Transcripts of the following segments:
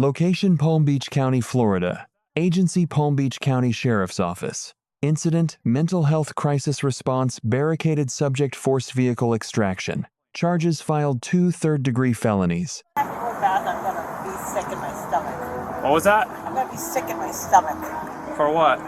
Location: Palm Beach County, Florida. Agency: Palm Beach County Sheriff's Office. Incident: mental health crisis response, barricaded subject, forced vehicle extraction. Charges filed: 2 third-degree felonies. I have to go to the bathroom. I'm gonna be sick in my stomach. What was that? I'm gonna be sick in my stomach. For what?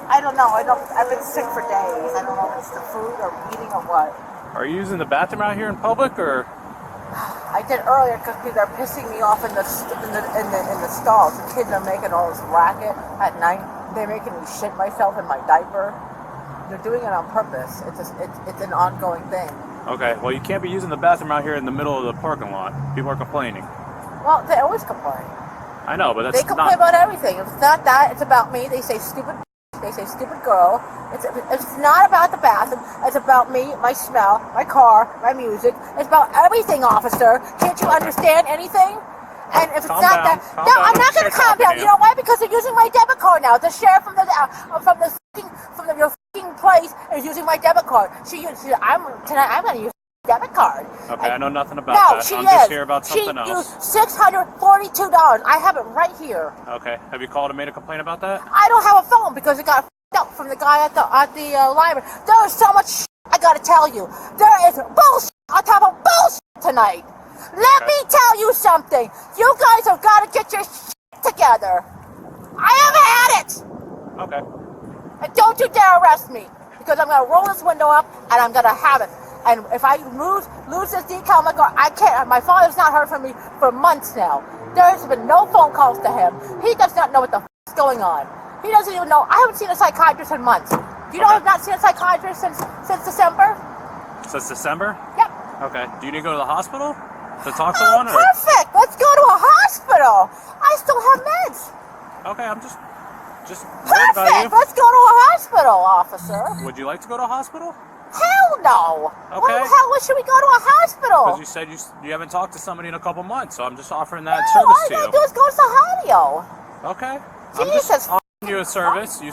I don't know. I've been sick for days. I don't know if it's the food or eating or what. Are you using the bathroom out here in public, or? I did earlier because people are pissing me off in the stalls. The kids are making all this racket at night. They're making me shit myself in my diaper. They're doing it on purpose. It's an ongoing thing. Okay, well, you can't be using the bathroom out here in the middle of the parking lot. People are complaining. Well, they always complain. I know, but that's they complain about everything. If it's not that, it's about me. They say stupid. They say stupid girl. It's not about the bathroom. It's about me, my smell, my car, my music. It's about everything, officer. Can't you understand anything? And if it's Calm not down, that, calm no, down. I'm not going to calm down. You know why? Because they're using my debit card now. The sheriff from your fucking place is using my debit card. Tonight I'm going to use my debit card. Okay, I know nothing about that. I'm just here about something else. She used $642. I have it right here. Okay, have you called and made a complaint about that? I don't have a phone because it got up from the guy at the library. There is so much shit I gotta tell you. There is bullshit on top of bullshit tonight. Let me tell you something. You guys have got to get your shit together. I haven't had it. Okay. And don't you dare arrest me because I'm gonna roll this window up and I'm gonna have it. And if I lose this decal on my car, I can't. My father's not heard from me for months now. There's been no phone calls to him. He does not know what the f is going on. He doesn't even know. I haven't seen a psychiatrist in months. You know I've not seen a psychiatrist since December? Since December? Yep. Okay. Do you need to go to the hospital to talk to one? Or? Perfect. Let's go to a hospital. I still have meds. Okay, I'm just worried about you. Perfect. Let's go to a hospital, officer. Would you like to go to a hospital? Hell no. Okay. Why the hell should we go to a hospital? Because you said you haven't talked to somebody in a couple months, so I'm just offering that No, service all I to you. gotta do is go to Sahadio. Okay. Jesus. I'm just offering you a service. No,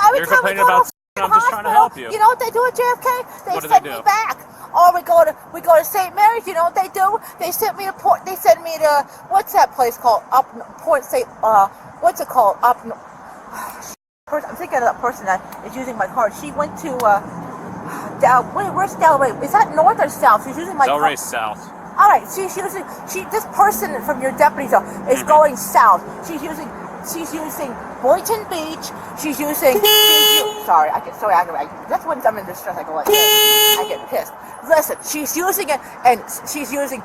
every You're time we complaining go about to I'm just trying to help you. You know what they do at JFK? They What do send they do? me back. Or we go to St. Mary's. You know what they do? They send me to what's that place called? What's it called? I'm thinking of that person that is using my card. She went to where's Delray? Is that north or south? She's using my card. Delray South. All right, this person from your deputy's office is going south. She's using Boynton Beach. Sorry, I get so aggravated. That's when I'm in distress. I go like this. I get pissed. Listen, she's using it, and she's using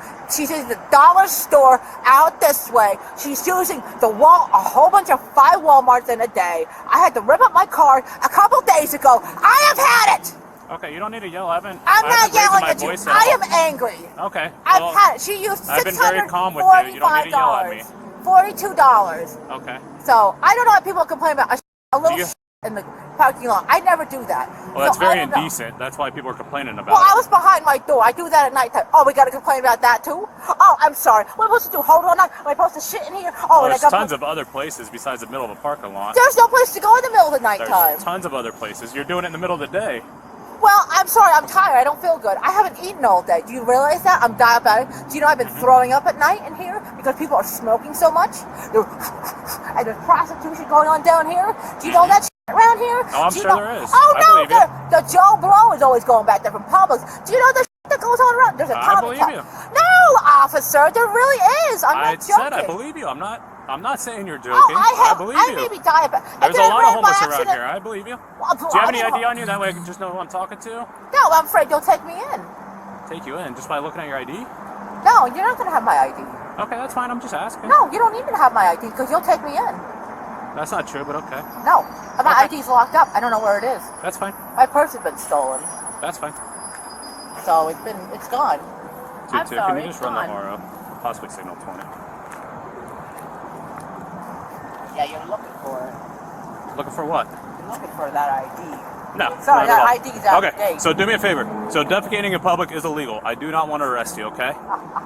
the dollar store out this way. She's using a whole bunch of 5 Walmarts in a day. I had to rip up my card a couple days ago. I have had it. Okay, you don't need to yell at me. I'm not yelling at you. I am angry. Okay. I've had it. She used I've been very calm with you. You don't need to yell at me. $42. Okay. So I don't know why people complain about a little in the parking lot. I never do that. Well, that's so very indecent. That's why people are complaining about Well, it. I was behind my door. I do that at nighttime. Oh, we got to complain about that too? Oh, I'm sorry. What am I supposed to do? Hold on. Am I supposed to shit in here? Oh, Well, there's tons of other places besides the middle of a parking lot. There's no place to go in the middle of the nighttime. There's tons of other places. You're doing it in the middle of the day. Well, I'm sorry. I'm tired. I don't feel good. I haven't eaten all day. Do you realize that? I'm diabetic. Do you know I've been throwing up at night in here because people are smoking so much? And there's prostitution going on down here. Do you know that around here? Oh, I'm sure there is. Oh, I no. believe you. The Joe Blow is always going back there from Publix. Do you know the that goes on around? There's a I believe you. No, officer. There really is. I'm not joking. I said I believe you. I'm not saying you're joking. Oh, I believe I you. may be diabetic. There's a lot of homeless around here. I believe you. Well, do you have any ID on you? That way I can just know who I'm talking to. No, I'm afraid you'll take me in. Take you in just by looking at your ID? No, you're not going to have my ID. Okay, that's fine. I'm just asking. No, you don't need to have my ID because you'll take me in. That's not true, but okay. No, my ID's locked up. I don't know where it is. That's fine. My purse has been stolen. That's fine. So it's gone. I'm Can sorry, you just it's run gone. the Oro? Possibly signal 20. Yeah, you're looking for it. Looking for what? You're looking for that ID. No. Sorry, not at all. that ID's out of Okay, date. so do me a favor. So defecating in public is illegal. I do not want to arrest you, okay?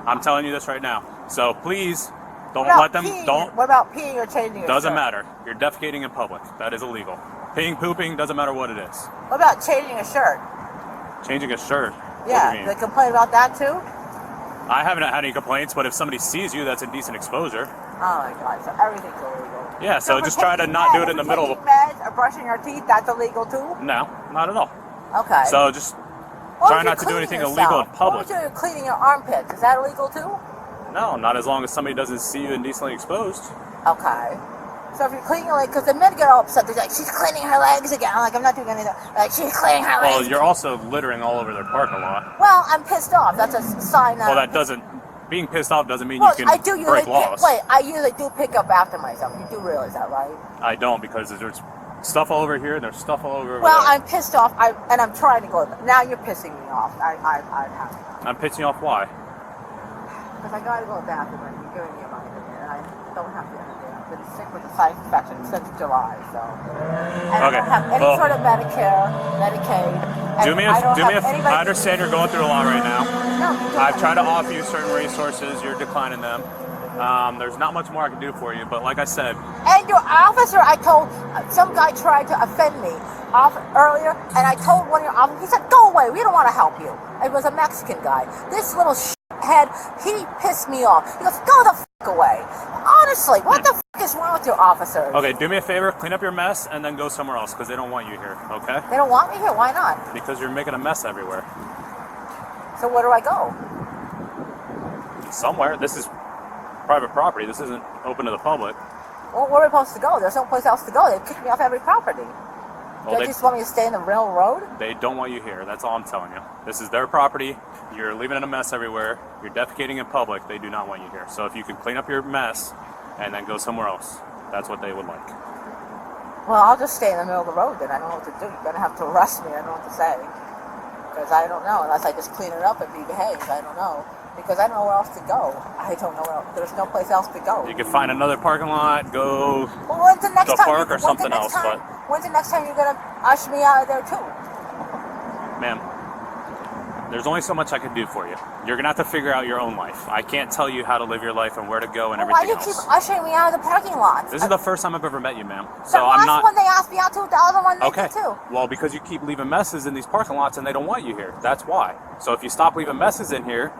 I'm telling you this right now. So please, don't let them, What about peeing or changing your Doesn't shirt? matter. You're defecating in public. That is illegal. Peeing, pooping, doesn't matter what it is. What about changing a shirt? Changing a shirt. Yeah, What do you they mean? complain about that too? I haven't had any complaints, but if somebody sees you, that's indecent exposure. Oh my God! So everything's illegal. Yeah, so for just try to taking not do meds- it in the for middle of... taking meds or brushing your teeth, that's illegal too? No, not at all. Okay. So just What try if not you're to do cleaning anything yourself? illegal in public. What if you're cleaning your armpits? Is that illegal too? No, not as long as somebody doesn't see you indecently exposed. Okay. So if you're cleaning your legs, because the men get all upset, they're like, she's cleaning her legs again. I'm like, I'm not doing anything. Like, she's cleaning her Well, legs. you're also littering all over their parking lot. Well, I'm pissed off. That's a sign of... Well, that doesn't... Being pissed off doesn't mean Well, you I can do usually break laws. I usually do pick up after myself. You do realize that, right? I don't, because there's stuff all over here and there's stuff all over Well, there. I'm pissed off, and I'm trying to go. Now you're pissing me off. I have I'm pissing you off why? because I gotta go to the bathroom and you're giving me a money and I don't have to interview. I've been sick with the sinus infection since July, so. And I Okay, don't have any well- sort of Medicare, Medicaid. And Do me I don't have a anybody- I understand you're going through a lot right now. No, you don't. I've tried to offer you certain resources, you're declining them. There's not much more I can do for you, but like I said, And your officer, I told, some guy tried to offend me earlier, and I told one of your officers, he said, go away, we don't want to help you. It was a Mexican guy. This little head, he pissed me off. He goes, go the f*** away. Honestly, what the f*** is wrong with your officers? okay, do me a favor, clean up your mess, and then go somewhere else, because they don't want you here, okay? They don't want me here, why not? Because you're making a mess everywhere. So where do I go? Somewhere. This is private property. This isn't open to the public. Well, where am I supposed to go? There's no place else to go. They kicked me off every property. Well, They just want me to stay in the real road? They don't want you here. That's all I'm telling you. This is their property. You're leaving it a mess everywhere. You're defecating in public. They do not want you here. So if you can clean up your mess and then go somewhere else, that's what they would like. Well, I'll just stay in the middle of the road then. I don't know what to do. You're going to have to arrest me. I don't know what to say. Because I don't know. Unless I just clean it up and be behaved. I don't know. Because I don't know where else to go. I don't know where else. There's no place else to go. You can find another parking lot, go Well, when's the next to time? park or something else, but When's the next time you're going to usher me out of there too? ma'am, there's only so much I can do for you. You're gonna have to figure out your own life. I can't tell you how to live your life and where to go and Well, why everything do you else. keep ushering me out of the parking lot? This is the first time I've ever met you, ma'am. The So I'm last not one they asked me out to, the other one they okay. did too. Well, because you keep leaving messes in these parking lots and they don't want you here. That's why. So if you stop leaving messes in here,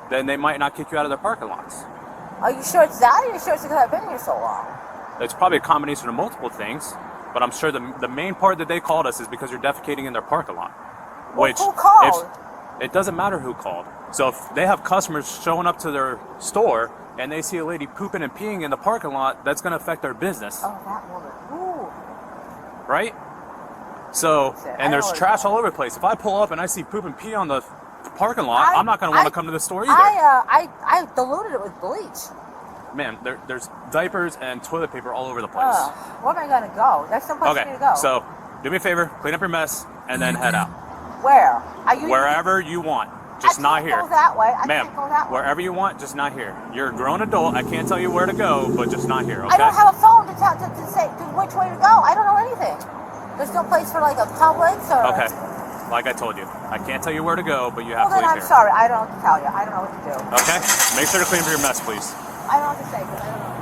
then they might not kick you out of their parking lots. Are you sure it's that, or are you sure it's because I've been here so long? It's probably a combination of multiple things, but I'm sure the main part that they called us is because you're defecating in their parking lot. Well, Which who called? It doesn't matter who called. So if they have customers showing up to their store and they see a lady pooping and peeing in the parking lot, that's going to affect their business, Oh, that woman. Ooh. right? So, I and there's know what trash it's all over the place. If I pull up and I see poop and pee on the parking lot, I'm not going to want to come to the store either. I diluted it with bleach. Man, there's diapers and toilet paper all over the place. Where am I going to go? There's no place for me Okay, to go. so do me a favor, clean up your mess, and then head out. Where? Are you Wherever you want, just I not can't here. Go that way. I Ma'am, can't go that way. wherever you want, just not here. You're a grown adult. I can't tell you where to go, but just not here, okay? I don't have a phone to say which way to go. I don't know anything. There's no place for like a Publix or. Okay, like I told you, I can't tell you where to go, but you Well, have to then leave I'm here. sorry. I don't know what to tell you. I don't know what to do. Okay? Make sure to clean up your mess, please. I don't know what to say because I don't know.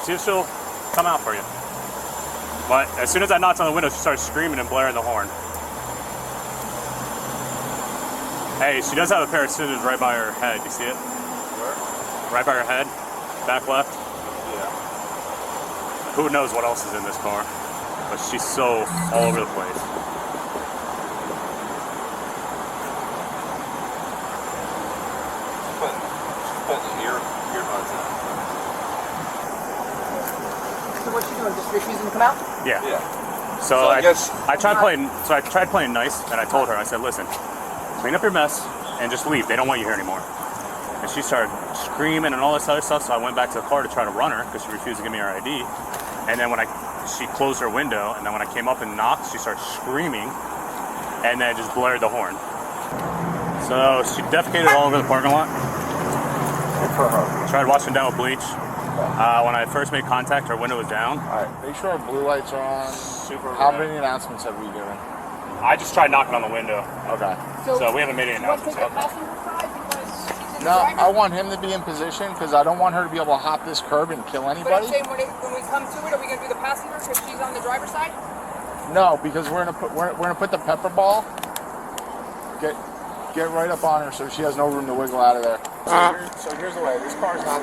See if she'll come out for you. But as soon as I knocked on the window, she started screaming and blaring the horn. Hey, she does have a pair of scissors right by her head. You see it? Where? Right by her head, back left. Yeah. Who knows what else is in this car? But she's so all over the place. Put the earbuds in. So what you doing? Just refusing to come out? Yeah. Yeah. So, I guess I tried playing nice, and I told her, I said, listen, clean up your mess and just leave. They don't want you here anymore. And she started screaming and all this other stuff, so I went back to the car to try to run her because she refused to give me her ID. And then she closed her window, and then when I came up and knocked, she started screaming, and then just blared the horn. So she defecated all over the parking lot. good for her. Tried washing down with bleach. When I first made contact, her window was down. All right, make sure our blue lights are on. Super How red. many announcements have we given? I just tried knocking on the window, Okay. so we haven't made any announcements yet. No, I want him to be in position because I don't want her to be able to hop this curb and kill But I'm anybody. saying when we come to it, are we going to do the passenger because she's on the driver's side? No, because we're gonna put the pepper ball. Get right up on her so she has no room to wiggle out of there. So here's the way. This car's not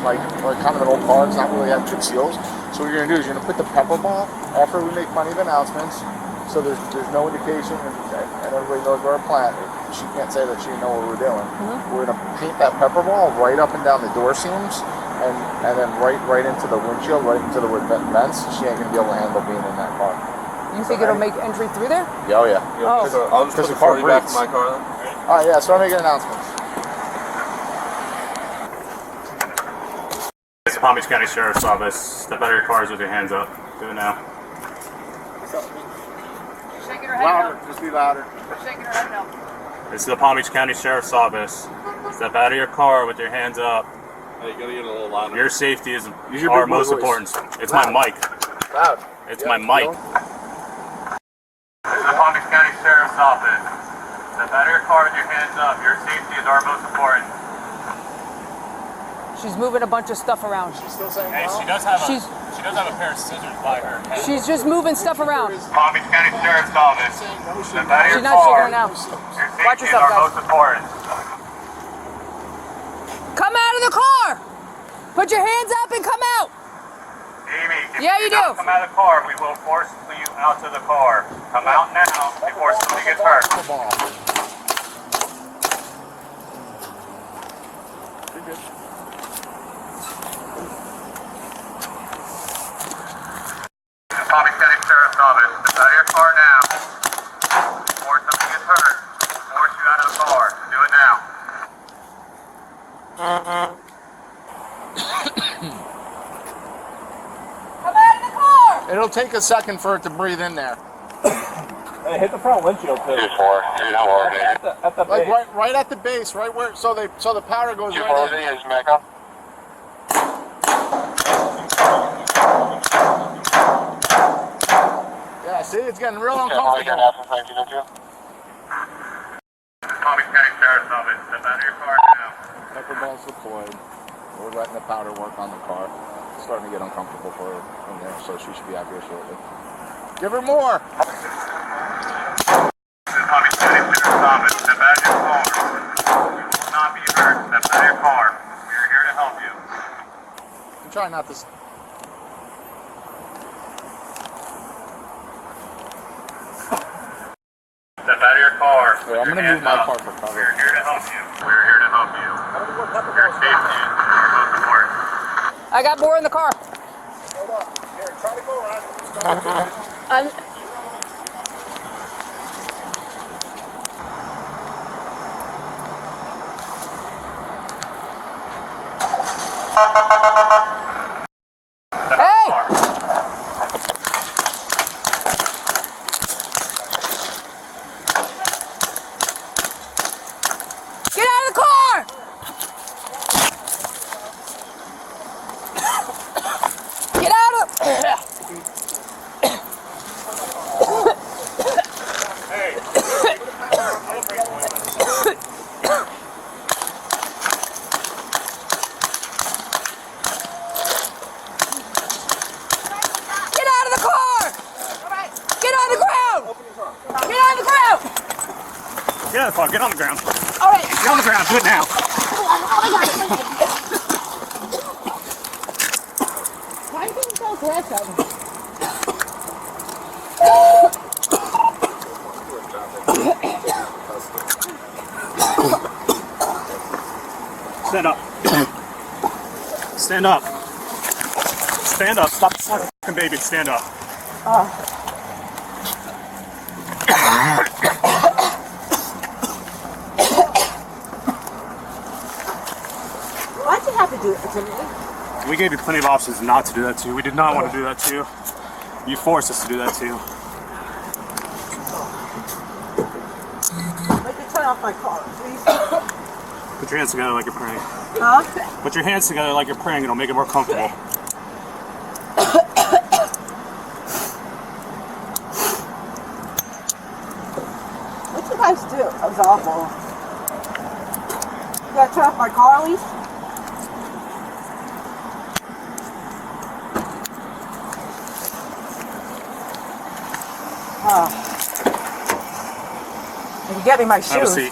like kind of an old car. It's not really had good seals. So what you're gonna do is you're gonna put the pepper ball after we make plenty of announcements. So there's no indication and everybody knows we're a plant. She can't say that she didn't know what we're doing. We're gonna paint that pepper ball right up and down the door seams and then right into the windshield, right into the vents. She ain't gonna be able to handle being in that car. You think it'll make entry through there? Yeah, oh yeah. Oh. So I'll just put Because the the car 40 back breaks. in my car then. All right, yeah. So I'm making announcements. It's the Palm Beach County Sheriff's Office. Step out of your cars with your hands up. Do it now. She's shaking her head Louder. no. Just be louder. She's shaking her head no. This is the Palm Beach County Sheriff's Office. Step out of your car with your hands up. Hey, you gotta get a little louder. Your safety is Use your our big boy most voice. important. It's my mic. Loud. It's Yeah, my mic. This is the Palm Beach County Sheriff's Office. Step out of your car with your hands up. Your safety is our most important. She's moving a bunch of stuff around. She's still saying Hey, no? she does have She's- a pair of scissors by her head. She's just moving stuff around. Palm Beach County Sheriff's Office. Saying no, Step out of She's your not shaking her car. now. Your safety Watch is yourself, our guys. most important. Come out of the car! Put your hands up and come out! Amy, if Yeah, you you do not do. come out of the car, we will force you out to the car. Come out now before somebody gets hurt. The ball. You're good. Palm Beach County Sheriff's Office. Step out of your car now before somebody gets hurt. Force you out of the car. Do it now. Come out of the car! It'll take a second for it to breathe in there. Hey, hit the front windshield too. 2-4. At the Like base. right at the base, right where so the powder goes right in. is Mecca. Yeah, see, it's getting real uncomfortable. Palm Beach County Sheriff's Office. Step out of your car now. Pepper balls deployed. We're letting the powder work on the car. It's starting to get uncomfortable for her in there, so she should be out here shortly. Give her more. This is Palm Beach County Sheriff's Office. Step out of your car. You will not be hurt. Step out of your car. We are here to help you. I'm trying not to. Step out of your car. Wait, I'm gonna move my car for cover. We're here to help you. We're here to help you. Your safety is our most important. I got more in the car. Hold on. Here, try to go around. I'm- Hey! Get out of the car! Get out of... Get out of the car! Get on the ground! Get on the ground! Get out of the car. Get on the ground. All right. Get on the ground. Do it now. Why are you being so aggressive? Stand up. Stand up. Stand up. Stop. fucking baby, stand up. Why'd you have to do it to me? We gave you plenty of options not to do that to you. We did not want to do that to you. You forced us to do that to you. Let me turn off my car, please. Put your hands together like you're praying. Huh? Put your hands together like you're praying. It'll make it more comfortable. What'd you guys do? That was awful. You gotta turn off my car, at least? You can get me my shoes. Have a seat.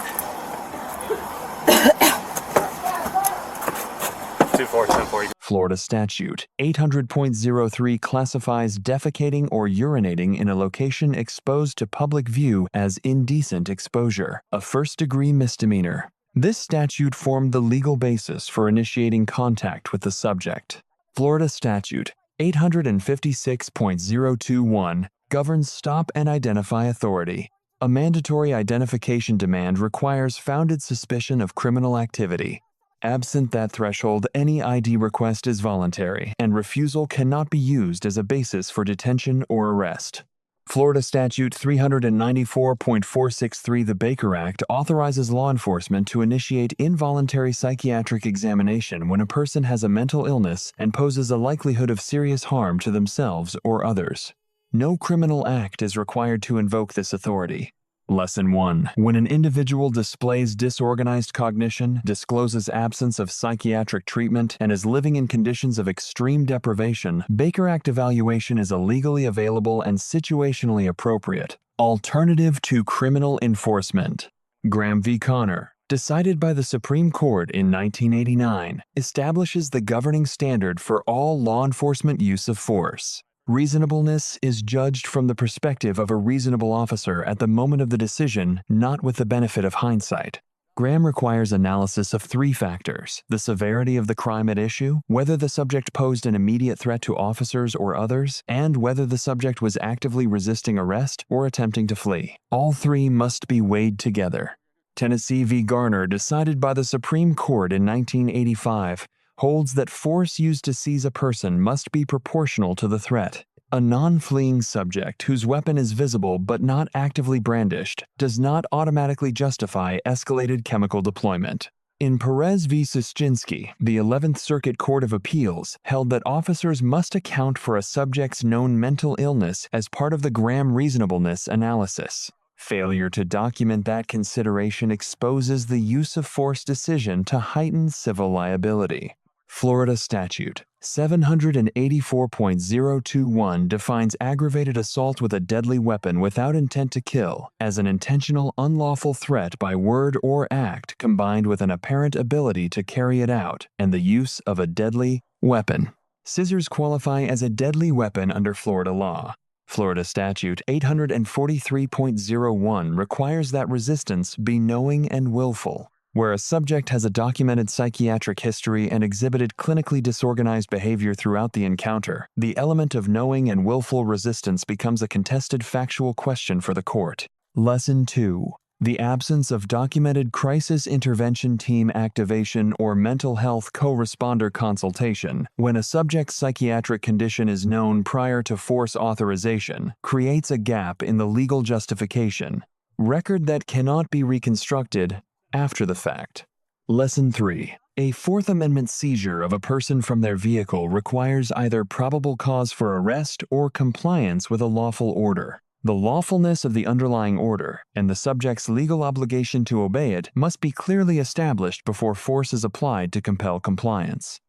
2-4-10-4. Florida Statute 800.03 classifies defecating or urinating in a location exposed to public view as indecent exposure, a first-degree misdemeanor. This statute formed the legal basis for initiating contact with the subject. Florida Statute 856.021 governs stop and identify authority. A mandatory identification demand requires founded suspicion of criminal activity. Absent that threshold, any ID request is voluntary, and refusal cannot be used as a basis for detention or arrest. Florida Statute 394.463, the Baker Act, authorizes law enforcement to initiate involuntary psychiatric examination when a person has a mental illness and poses a likelihood of serious harm to themselves or others. No criminal act is required to invoke this authority. Lesson 1. When an individual displays disorganized cognition, discloses absence of psychiatric treatment, and is living in conditions of extreme deprivation, Baker Act evaluation is a legally available and situationally appropriate alternative to criminal enforcement. Graham v. Connor, decided by the Supreme Court in 1989, establishes the governing standard for all law enforcement use of force. Reasonableness is judged from the perspective of a reasonable officer at the moment of the decision, not with the benefit of hindsight. Graham requires analysis of 3 factors: the severity of the crime at issue, whether the subject posed an immediate threat to officers or others, and whether the subject was actively resisting arrest or attempting to flee. All 3 must be weighed together. Tennessee v. Garner, decided by the Supreme Court in 1985, holds that force used to seize a person must be proportional to the threat. A non-fleeing subject whose weapon is visible but not actively brandished does not automatically justify escalated chemical deployment. In Perez v. Suszczynski, the 11th Circuit Court of Appeals held that officers must account for a subject's known mental illness as part of the Graham reasonableness analysis. Failure to document that consideration exposes the use of force decision to heightened civil liability. Florida Statute 784.021 defines aggravated assault with a deadly weapon without intent to kill as an intentional unlawful threat by word or act combined with an apparent ability to carry it out and the use of a deadly weapon. Scissors qualify as a deadly weapon under Florida law. Florida Statute 843.01 requires that resistance be knowing and willful. Where a subject has a documented psychiatric history and exhibited clinically disorganized behavior throughout the encounter, the element of knowing and willful resistance becomes a contested factual question for the court. Lesson 2. The absence of documented crisis intervention team activation or mental health co-responder consultation when a subject's psychiatric condition is known prior to force authorization creates a gap in the legal justification. Record that cannot be reconstructed after the fact. Lesson 3. A Fourth Amendment seizure of a person from their vehicle requires either probable cause for arrest or compliance with a lawful order. The lawfulness of the underlying order and the subject's legal obligation to obey it must be clearly established before force is applied to compel compliance.